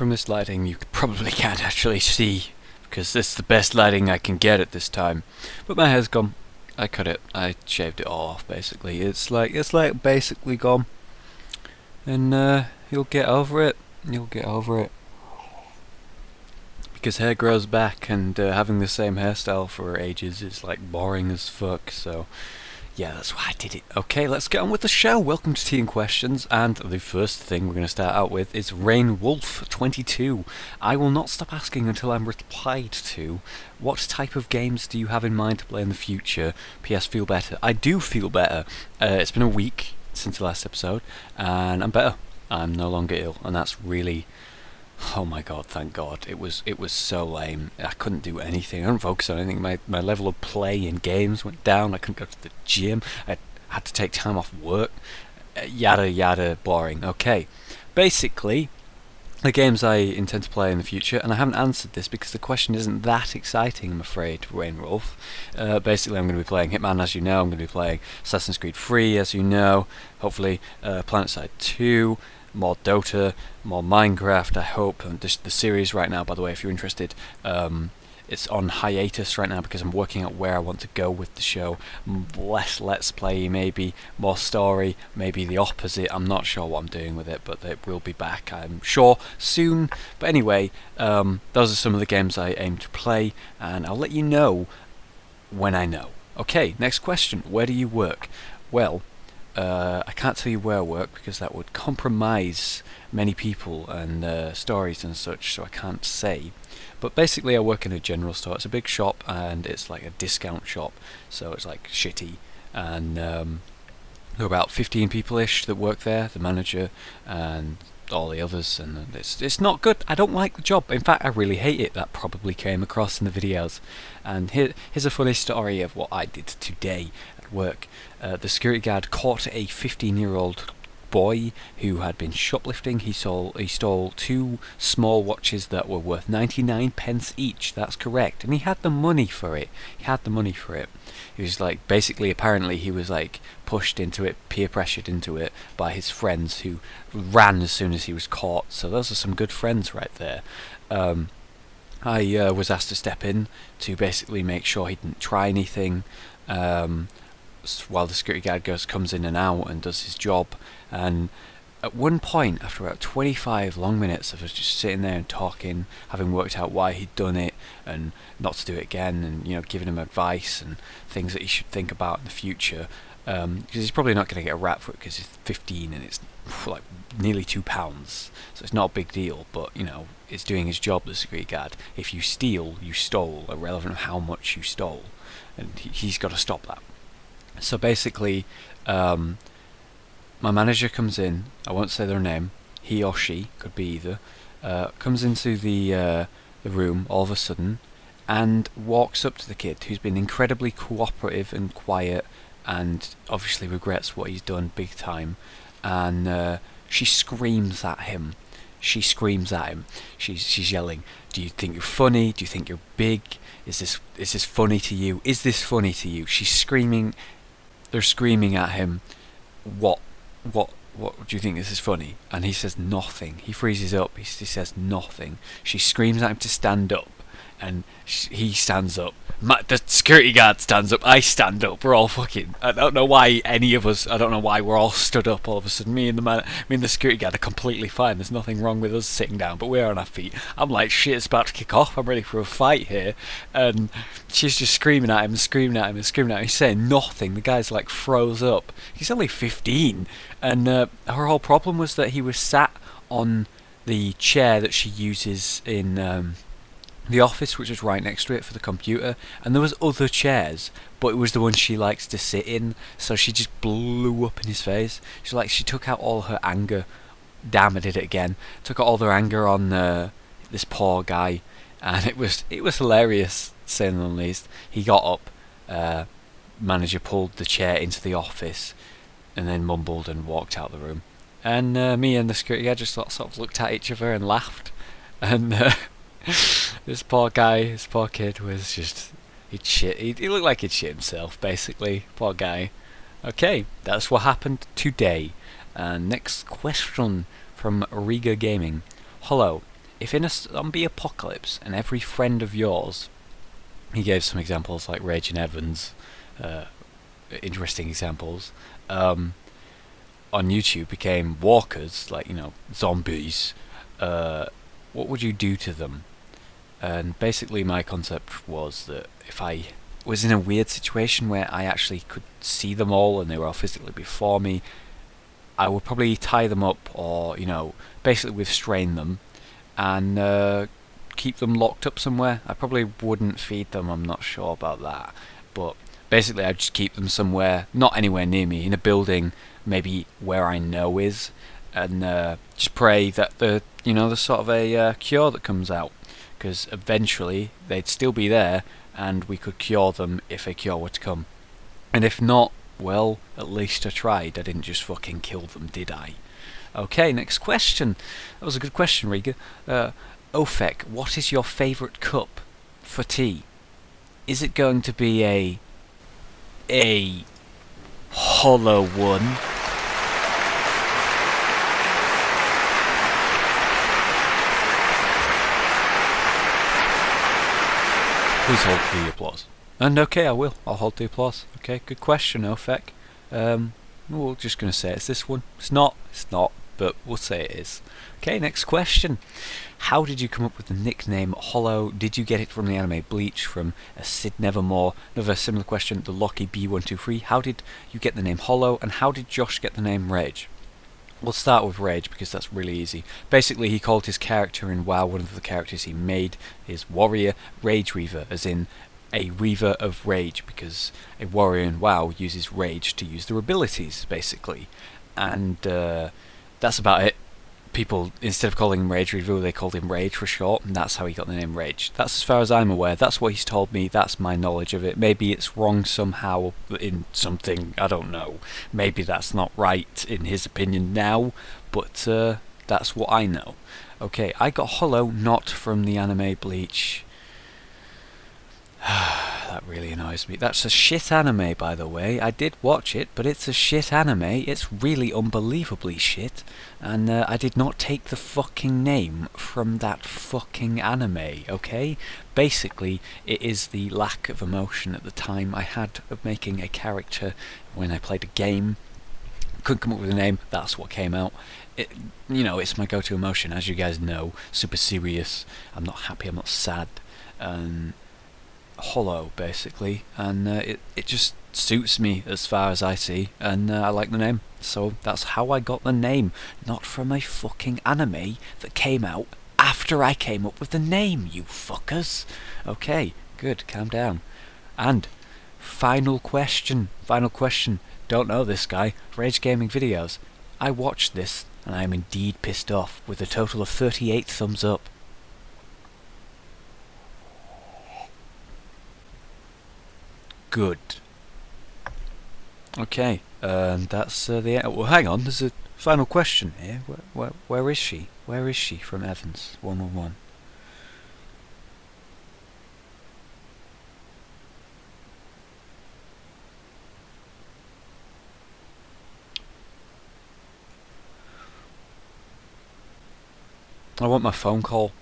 from this lighting you probably can't actually see, because it's the best lighting I can get at this time. But my hair's gone. I cut it. I shaved it all off. Basically, it's like basically gone, and you'll get over it. You'll get over it. Because hair grows back, and having the same hairstyle for ages is like boring as fuck. So yeah, that's why I did it. Okay, let's get on with the show. Welcome to Tea and Questions, and the first thing we're going to start out with is Rain Wolf 22. I will not stop asking until I'm replied to. What type of games do you have in mind to play in the future? P.S. Feel better. I do feel better. It's been a week since the last episode, and I'm better. I'm no longer ill, and that's really... oh my god, thank god. It was so lame. I couldn't do anything. I couldn't focus on anything. My level of play in games went down. I couldn't go to the gym. I had to take time off work. Yada yada, boring. Okay. Basically, the games I intend to play in the future, and I haven't answered this because the question isn't that exciting, I'm afraid, Rain Wolf. Basically, I'm going to be playing Hitman, as you know. I'm going to be playing Assassin's Creed 3, as you know. Hopefully, PlanetSide 2. More Dota, more Minecraft, I hope. And the series right now, by the way, if you're interested, it's on hiatus right now because I'm working out where I want to go with the show. Less Let's Play, maybe more story, maybe the opposite. I'm not sure what I'm doing with it, but it will be back, I'm sure, soon. But anyway, those are some of the games I aim to play, and I'll let you know when I know. Okay, next question. Where do you work? Well, I can't tell you where I work because that would compromise many people and stories and such, so I can't say. But basically I work in a general store. It's a big shop and it's like a discount shop, so it's like shitty. And there are about 15 people-ish that work there, the manager and all the others, and it's not good. I don't like the job. In fact, I really hate it. That probably came across in the videos. And here's a funny story of what I did today at work. The security guard caught a 15-year-old boy who had been shoplifting. He stole two small watches that were worth 99 pence each. That's correct. And he had the money for it. He was like, basically, apparently he was like pushed into it, peer pressured into it by his friends who ran as soon as he was caught. So those are some good friends right there. I was asked to step in to basically make sure he didn't try anything while the security guard comes in and out and does his job. And at one point, after about 25 long minutes of us just sitting there and talking, having worked out why he'd done it and not to do it again, and giving him advice and things that he should think about in the future, because he's probably not going to get a rap for it because he's 15 and it's like nearly £2, so it's not a big deal. But it's doing his job, the security guard. If you steal, you stole, irrelevant of how much you stole, and he's got to stop that. So basically, my manager comes in. I won't say their name. He or she, could be either. Comes into the room all of a sudden and walks up to the kid, who's been incredibly cooperative and quiet, and obviously regrets what he's done big time. And she screams at him. She's yelling, "Do you think you're funny? Do you think you're big? Is this funny to you? Is this funny to you?" She's screaming. They're screaming at him. What do you think this is funny? And he says nothing. He freezes up. He says nothing. She screams at him to stand up, and he stands up. The security guard stands up. I stand up. We're all fucking... I don't know why any of us... I don't know why we're all stood up all of a sudden. Me and the security guard are completely fine. There's nothing wrong with us sitting down, but we're on our feet. I'm like, shit, it's about to kick off. I'm ready for a fight here. And she's just screaming at him and screaming at him and screaming at him. He's saying nothing. The guy's like froze up. He's only 15. And her whole problem was that he was sat on the chair that she uses in... the office, which was right next to it for the computer, and there was other chairs, but it was the one she likes to sit in, so she just blew up in his face. She took out all her anger. Damn, I did it again. Took out all her anger on this poor guy, and it was hilarious, to say the least. He got up, manager pulled the chair into the office, and then mumbled and walked out the room. And me and the security guard just sort of looked at each other and laughed, and this poor kid was just... He looked like he'd shit himself, basically. Poor guy. Okay, that's what happened today. And next question from Riga Gaming. Hollow, if in a zombie apocalypse and every friend of yours, he gave some examples like Rage and Evans, interesting examples, on YouTube became walkers, like, you know, zombies, what would you do to them? And basically my concept was that if I was in a weird situation where I actually could see them all and they were all physically before me, I would probably tie them up, or, you know, basically restrain them and keep them locked up somewhere. I probably wouldn't feed them, I'm not sure about that, but basically I'd just keep them somewhere, not anywhere near me, in a building maybe where I know is, and just pray that there's sort of a cure that comes out, because eventually they'd still be there and we could cure them if a cure were to come. And if not, well, at least I tried. I didn't just fucking kill them, did I? Okay, next question. That was a good question, Riga. Ofek, what is your favourite cup for tea? Is it going to be a hollow one? Please hold the applause. And okay, I will. I'll hold the applause. Okay, good question, Ofek. We're just going to say it's this one. It's not, but we'll say it is. Okay, next question. How did you come up with the nickname Hollow? Did you get it from the anime Bleach, from a Sid Nevermore? Another similar question, the Locky B123. How did you get the name Hollow, and how did Josh get the name Rage? We'll start with Rage because that's really easy. Basically, he called his character in WoW, one of the characters he made, his warrior, Rage Reaver, as in a Reaver of Rage, because a warrior in WoW uses Rage to use their abilities, basically. And that's about it. People, instead of calling him Rage Reaver, they called him Rage for short, and that's how he got the name Rage. That's as far as I'm aware. That's what he's told me. That's my knowledge of it. Maybe it's wrong somehow in something, I don't know. Maybe that's not right in his opinion now, but that's what I know. Okay, I got Hollow not from the anime Bleach. That really annoys me. That's a shit anime, by the way. I did watch it, but it's a shit anime. It's really unbelievably shit. And I did not take the fucking name from that fucking anime, okay? Basically, it is the lack of emotion at the time I had of making a character when I played a game. Couldn't come up with a name, that's what came out. It's my go-to emotion, as you guys know. Super serious. I'm not happy, I'm not sad. Hollow, basically, and it just suits me as far as I see, and I like the name, so that's how I got the name, not from a fucking anime that came out after I came up with the name, you fuckers. Okay, good, calm down. And final question, don't know this guy, Rage Gaming Videos. I watched this, and I am indeed pissed off, with a total of 38 thumbs up. Good. Okay, and that's the end. Well, hang on, there's a final question here. Where is she? Where is she from Evans? 111. I want my phone call.